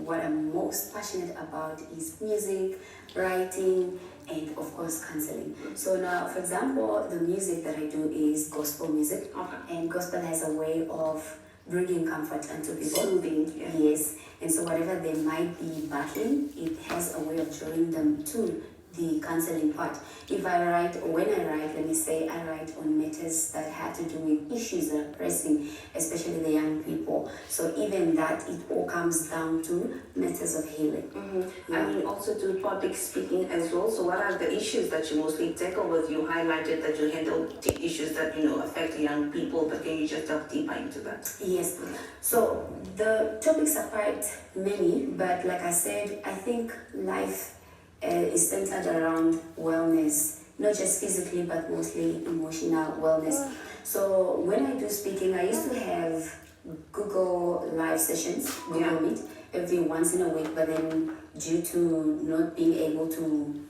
what I'm most passionate about is music, writing, and of course counseling. So now, for example, the music that I do is gospel music, and gospel has a way of bringing comfort unto people. Soothing, yes. And so whatever they might be battling, it has a way of drawing them to the counseling part. If I write, or when I write, let me say I write on matters that have to do with issues that are pressing, especially the young people. So even that, it all comes down to matters of healing. Yeah. And you also do public speaking as well. So what are the issues that you mostly tackle with? You highlighted that you handle issues that, affect young people, but can you just delve deeper into that? Yes. So the topics are quite many, but like I said, I think life is centered around wellness, not just physically, but mostly emotional wellness. So when I do speaking, I used to have Google Live sessions, Google Meet, every once in a week, but then due to not being able to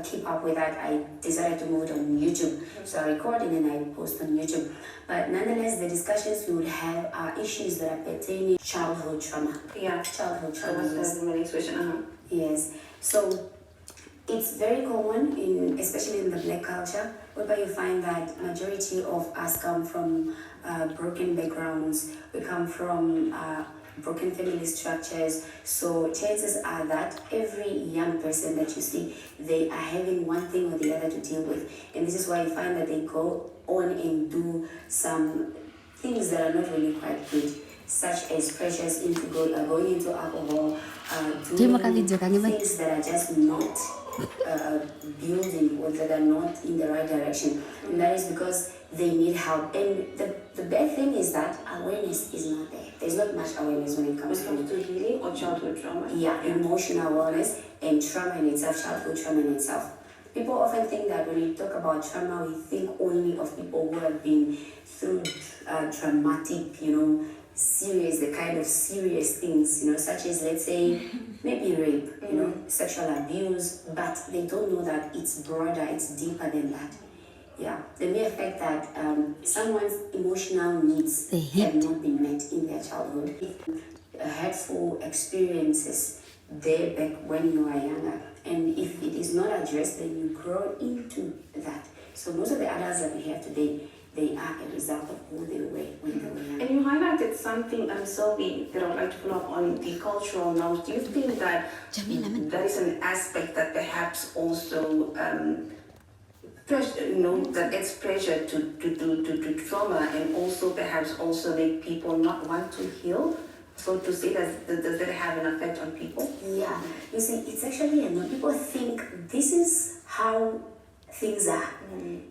keep up with that, I decided to move it on YouTube. So I record and then I post on YouTube. But nonetheless, the discussions we would have are issues that are pertaining to childhood trauma. Yeah, childhood trauma. That's my next question. Yes. So it's very common, especially in the Black culture, whereby you find that majority of us come from broken backgrounds. We come from broken family structures. So chances are that every young person that you see, they are having one thing or the other to deal with. And this is why you find that they go on and do some things that are not really quite good, such as pressures into going into alcohol, doing things that are just not building or that are not in the right direction. And that is because they need help. And the bad thing is that awareness is not there. There's not much awareness when it comes to healing or childhood trauma. Yeah, emotional awareness and trauma in itself, childhood trauma in itself. People often think that when we talk about trauma, we think only of people who have been through traumatic, serious, the kind of serious things, such as, let's say, maybe rape, sexual abuse, but they don't know that it's broader, it's deeper than that. Yeah, the mere fact that someone's emotional needs have not been met in their childhood, hurtful experiences there back when you are younger, and if it is not addressed, then you grow into that. So most of the adults that we have today, they are a result of who they were when they were young. And you highlighted something, Sylvie, that I would like to follow up on, the cultural norms. Do you think that that is an aspect that perhaps also that adds pressure to trauma, and also perhaps also make people not want to heal? So to say that, does that have an effect on people? Yeah, you see, it's actually, people think this is how things are.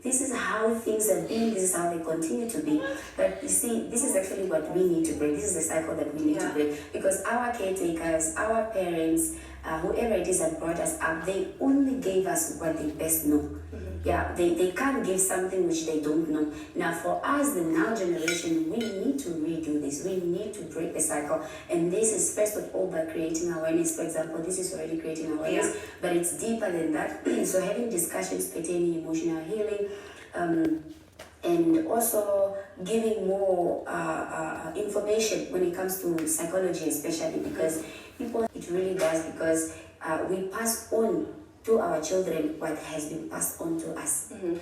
This is how things have been, this is how they continue to be. But you see, this is actually what we need to break. This is the cycle that we need to break. Because our caretakers, our parents, whoever it is that brought us up, they only gave us what they best know. Yeah, they can't give something which they don't know. Now for us, the now generation, we need to redo this. We need to break the cycle. And this is first of all by creating awareness. For example, this is already creating awareness, but it's deeper than that. So having discussions pertaining emotional healing, and also giving more information when it comes to psychology, especially because people, it really does, because we pass on to our children what has been passed on to us. And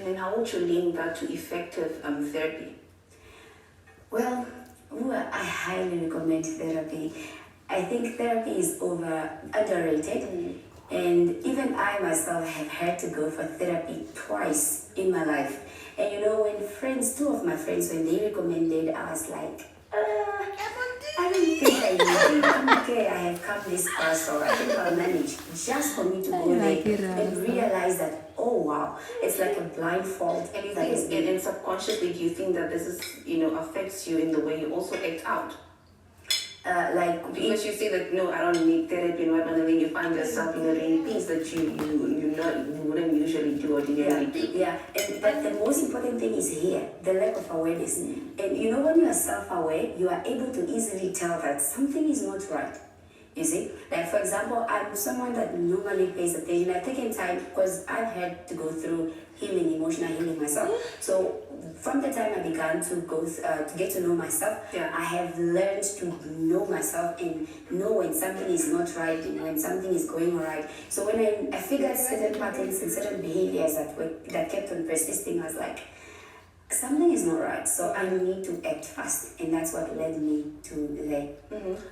then how would you link that to effective therapy? Well, I highly recommend therapy. I think therapy is underrated. And even I myself have had to go for therapy twice in my life. And when two of my friends, when they recommended, I was like, I don't think I need it. I'm okay, I have come this far, so I think I'll manage. Just for me to go there and realize that, oh wow, it's like a blindfold. And subconsciously, do you think that this is, affects you in the way you also act out? Because you say that, no, I don't need therapy and whatnot, and then you find yourself, doing things that you wouldn't usually do ordinarily do. Yeah, but the most important thing is here, the lack of awareness. And when you are self-aware, you are able to easily tell that something is not right. You see, like for example, I'm someone that normally pays attention. I've taken time because I've had to go through healing, emotional healing myself. So from the time I began to go to get to know myself, I have learned to know myself and know when something is not right and when something is going alright. So when I figured certain patterns and certain behaviors that kept on persisting, I was like, something is not right, so I need to act fast, and that's what led me to there.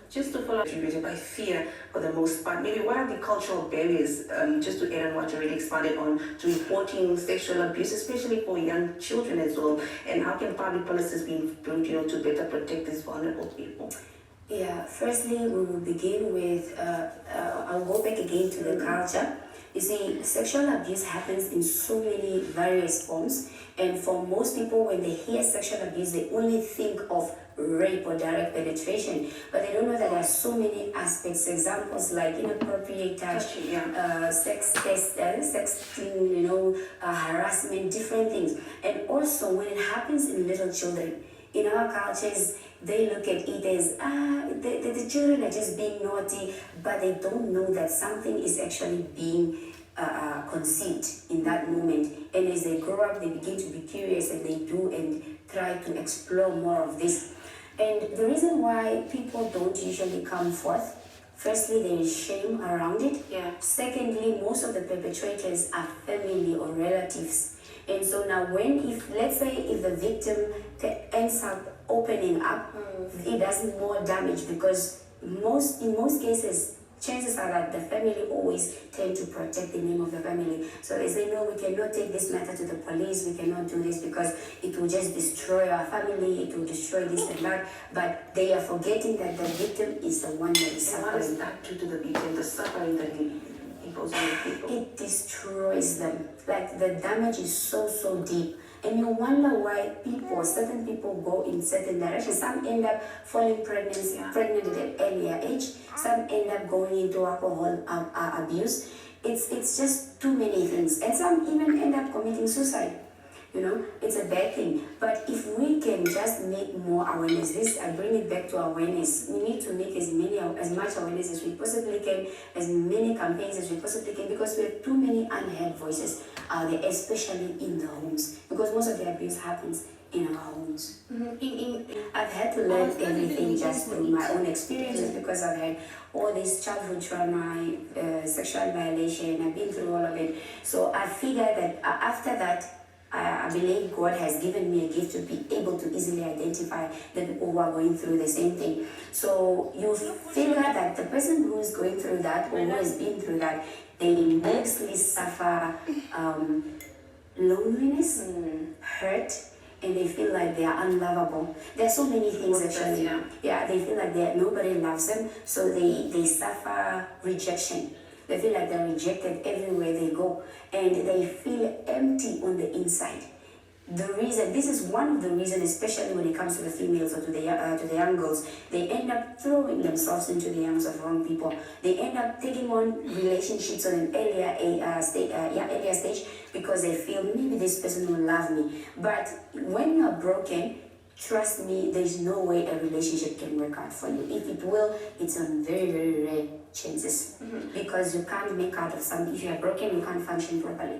Just to follow up, driven by fear for the most part, maybe what are the cultural barriers, just to add on what you already expanded on, to reporting sexual abuse, especially for young children as well, and how can public policies be improved, to better protect these vulnerable people? Yeah, firstly, we will begin with, I'll go back again to the culture. You see, sexual abuse happens in so many various forms, and for most people, when they hear sexual abuse, they only think of rape or direct penetration, but they don't know that there are so many aspects, examples like inappropriate touch, sex test, sexting, harassment, different things. And also, when it happens in little children, in our cultures, they look at it as, the children are just being naughty, but they don't know that something is actually being conceived in that moment. And as they grow up, they begin to be curious and they do and try to explore more of this. And the reason why people don't usually come forth, firstly, there is shame around it. Secondly, most of the perpetrators are family or relatives. And so now let's say if the victim ends up opening up, it does more damage because in most cases, chances are that the family always tend to protect the name of the family. So they say, no, we cannot take this matter to the police, we cannot do this because it will just destroy our family, it will destroy this and that. But they are forgetting that the victim is the one that is suffering. What does that do to the victim, the suffering that imposes on the people? It destroys them. Like the damage is so deep. And you wonder why certain people go in certain directions. Some end up falling pregnant at an earlier age. Some end up going into alcohol abuse. It's just too many things. And some even end up committing suicide. It's a bad thing. But if we can just make more awareness, I bring it back to awareness. We need to make as much awareness as we possibly can, as many campaigns as we possibly can, because we have too many unheard voices out there, especially in the homes, because most of the abuse happens in our homes. I've had to learn everything just through my own experiences because I've had all this childhood trauma, sexual violation. I've been through all of it. So I figured that after that, I believe God has given me a gift to be able to easily identify the people who are going through the same thing. So you figure that the person who is going through that or who has been through that, they mostly suffer loneliness, hurt, and they feel like they are unlovable. There are so many things actually. They feel like nobody loves them, so they suffer rejection. They feel like they're rejected everywhere they go, and they feel empty on the inside. This is one of the reasons, especially when it comes to the females or to the young girls, they end up throwing themselves into the arms of wrong people. They end up taking on relationships on an earlier stage because they feel maybe this person will love me. But when you are broken, trust me, there's no way a relationship can work out for you. If it will, it's on very, very rare chances because you can't make out of something. If you are broken, you can't function properly.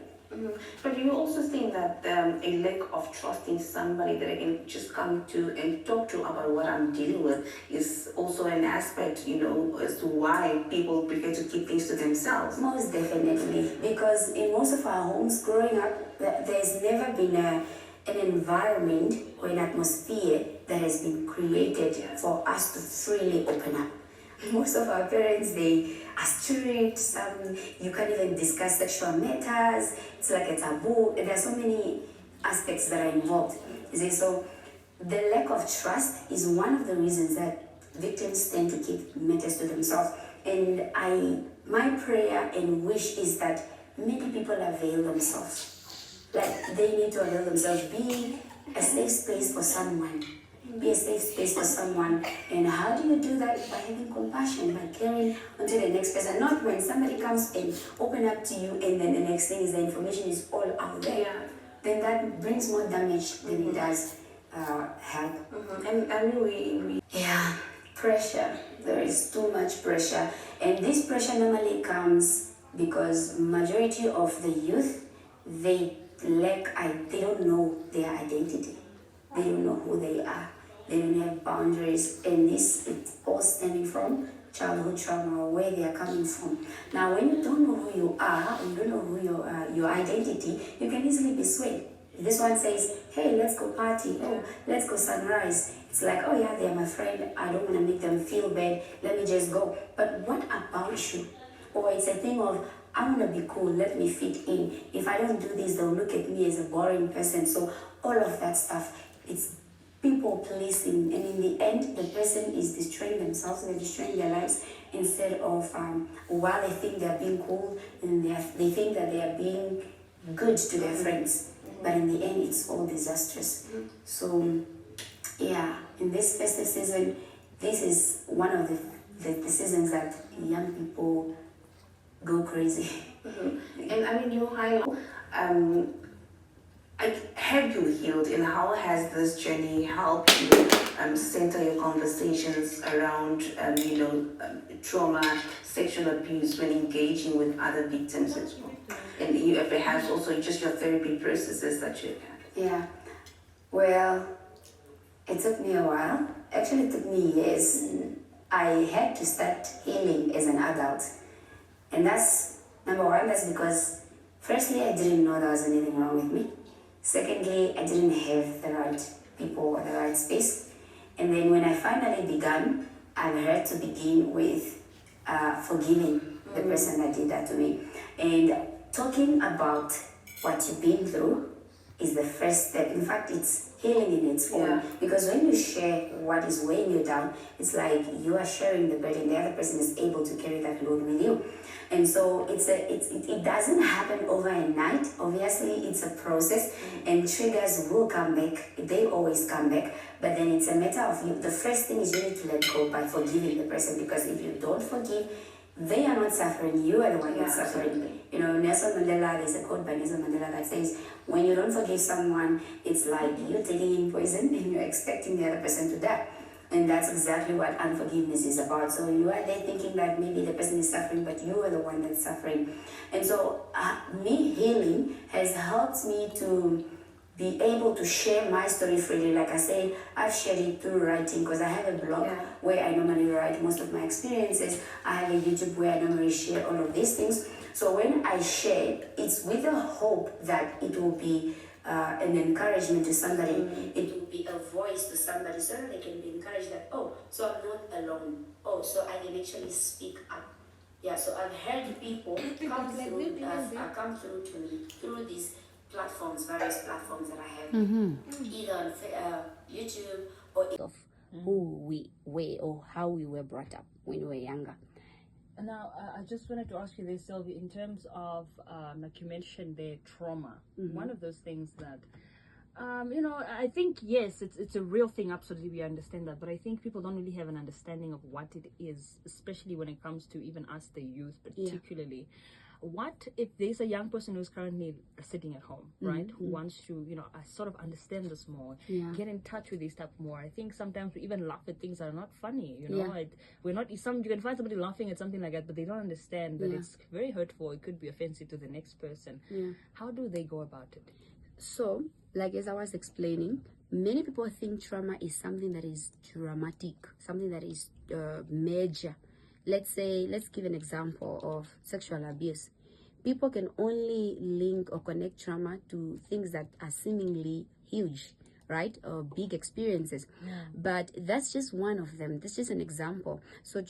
But do you also think that a lack of trusting somebody that I can just come to and talk to about what I'm dealing with is also an aspect, as to why people prefer to keep things to themselves? Most definitely, because in most of our homes growing up, there's never been an environment or an atmosphere that has been created for us to freely open up. Most of our parents, they are strict. You can't even discuss sexual matters. It's like a taboo. And there are so many aspects that are involved. So the lack of trust is one of the reasons that victims tend to keep matters to themselves. And my prayer and wish is that many people avail themselves. Like they need to avail themselves, be a safe space for someone. Be a safe space for someone. And how do you do that? By having compassion, by caring unto the next person. Not when somebody comes and open up to you and then the next thing is the information is all out there. Then that brings more damage than it does help. And we pressure. There is too much pressure, and this pressure normally comes because majority of the youth, they they don't know their identity. They don't know who they are. They don't have boundaries, and this it's all stemming from childhood trauma or where they are coming from. Now, when you don't know who you are, and you don't know who your identity, you can easily be swayed. This one says, hey, let's go party. Oh, let's go sunrise. It's like, oh yeah, they're my friend. I don't want to make them feel bad. Let me just go. But what about you? Or it's a thing of, I want to be cool. Let me fit in. If I don't do this, they'll look at me as a boring person. So all of that stuff, it's people pleasing. And in the end, the person is destroying themselves. They're destroying their lives instead of, while they think they're being cool, and they think that they are being good to their friends. But in the end, it's all disastrous. So, yeah, in this festive season, this is one of the seasons that young people go crazy. And I mean, you highlight, have you healed, and how has this journey helped you center your conversations around, trauma, sexual abuse when engaging with other victims as well? And you perhaps also just your therapy processes that you've had. Yeah, well, it took me a while. Actually, it took me years. I had to start healing as an adult. And that's, number one, that's because, firstly, I didn't know there was anything wrong with me. Secondly, I didn't have the right people or the right space. And then when I finally began, I had to begin with forgiving the person that did that to me. And talking about what you've been through is the first step. In fact, it's healing in its own. Yeah. Because when you share what is weighing you down, it's like you are sharing the burden. The other person is able to carry that load with you. And so it doesn't happen overnight. Obviously, it's a process, and triggers will come back. They always come back. But then it's a matter of you. The first thing is you need to let go by forgiving the person, because if you don't forgive, they are not suffering. You are the one that's suffering. You know, Nelson Mandela, there's a quote by Nelson Mandela that says, when you don't forgive someone, it's like you taking in poison and you're expecting the other person to die. And that's exactly what unforgiveness is about. So you are there thinking that maybe the person is suffering, but you are the one that's suffering. And so me healing has helped me to be able to share my story freely. Like I said, I've shared it through writing, because I have a blog where I normally write most of my experiences. I have a YouTube where I normally share all of these things. So when I share, it's with the hope that it will be an encouragement to somebody. It will be a voice to somebody, so that they can be encouraged that, oh, so I'm not alone. Oh, so I can actually speak up. Yeah, so I've heard people come through to me through these platforms, various platforms that I have, either on YouTube or of who we were or how we were brought up when we were younger. Now, I just wanted to ask you this, Sylvie, in terms of, like you mentioned there, trauma. One of those things that, I think, yes, it's a real thing, absolutely, we understand that, but I think people don't really have an understanding of what it is, especially when it comes to even us, the youth, particularly. What if there's a young person who's currently sitting at home, right, who wants to, sort of understand this more, get in touch with this stuff more? I think sometimes we even laugh at things that are not funny, we're not, you can find somebody laughing at something like that, but they don't understand that it's very hurtful. It could be offensive to the next person. How do they go about it? So, like as I was explaining, many people think trauma is something that is dramatic, something that is major. Let's give an example of sexual abuse. People can only link or connect trauma to things that are seemingly huge, right? Or big experiences. But that's just one of them. That's just an example. So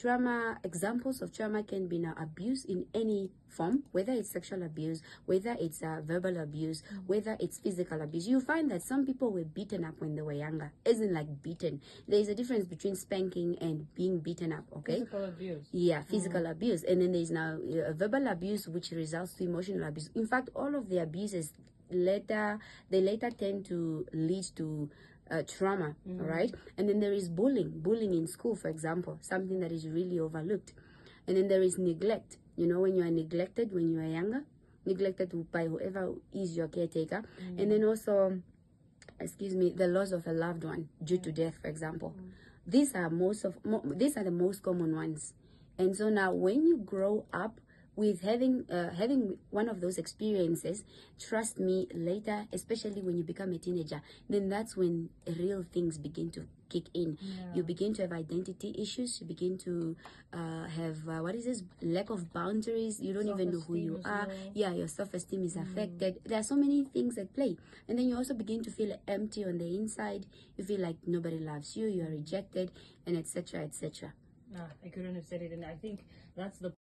examples of trauma can be now abuse in any form, whether it's sexual abuse, whether it's verbal abuse, whether it's physical abuse. You find that some people were beaten up when they were younger, as in like beaten. There is a difference between spanking and being beaten up, okay? Physical abuse. Yeah, physical abuse. And then there's now verbal abuse, which results to emotional abuse. In fact, all of the abuses later tend to lead to trauma, all right? And then there is bullying in school, for example, something that is really overlooked. And then there is neglect. When you are neglected when you are younger, neglected by whoever is your caretaker. And then also, the loss of a loved one due to death, for example. these are these are the most common ones. And so now when you grow up with having one of those experiences, trust me, later, especially when you become a teenager, then that's when real things begin to kick in. You begin to have identity issues. You begin to have what is this, lack of boundaries. You don't even know who you are. Your self-esteem is affected. There are so many things at play. And then you also begin to feel empty on the inside. You feel like nobody loves you, you are rejected, and etc., etc. I couldn't have said it, and I think that's the